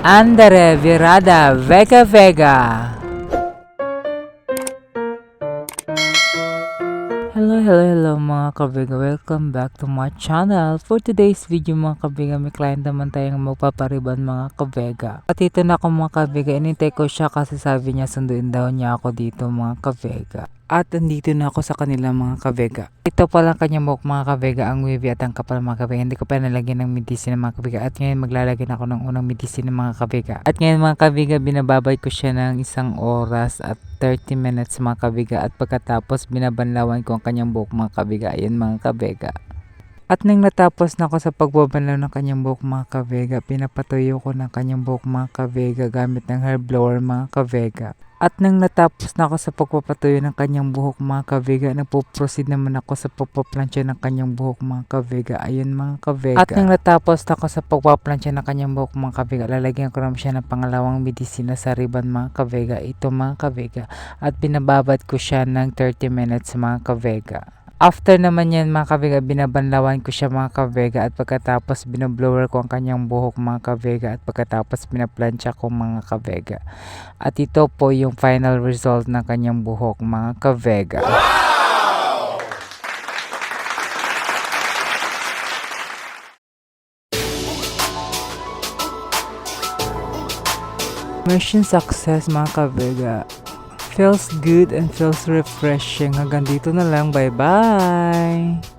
Andere Virada Vega Vega. Hello mga kabega. Welcome back to my channel. For today's video mga kabega, may client naman tayong magpapariban mga kabega. At ito na ako mga kabega, inintay ko siya kasi sabi niya sunduin daw niya ako dito mga kabega. At andito na ako sa kanila mga kabega. Ito pala kanyang buhok mga kabega, ang wavy at ang kapal mga kabega. Hindi ko pa nalagyan ng medicine mga kabega. At ngayon maglalagyan ako ng unang medicine mga kabega. At ngayon mga kabega, binababay ko siya ng 1 oras at 30 minutes mga kabega. At pagkatapos binabanlawan ko ang kanyang buhok mga kabega. Ayan mga kabega. At nang natapos na ako sa pagbabanlaw ng kanyang buhok mga kabega, pinapatuyo ko ng kanyang buhok mga kabega gamit ng hair blower mga kabega. At nang natapos na ako sa pagpapatuyo ng kanyang buhok mga kabega, nagpo-proceed naman ako sa pagpaplansya ng kanyang buhok mga kabega. Ayun mga kabega. At nang natapos na ako sa pagpaplansya ng kanyang buhok mga kabega, lalagyan ko naman siya ng pangalawang medisina sa ribbon mga kabega. Ito mga kabega. At binababad ko siya ng 30 minutes mga kabega. After naman yan mga kabega, binabanlawan ko siya mga kabega at pagkatapos binoblower ko ang kanyang buhok mga kabega at pagkatapos binaplansya ko mga kabega. At ito po yung final result ng kanyang buhok mga kabega. Mission success mga kabega. Feels good and feels refreshing. Hanggang dito na lang. Bye-bye!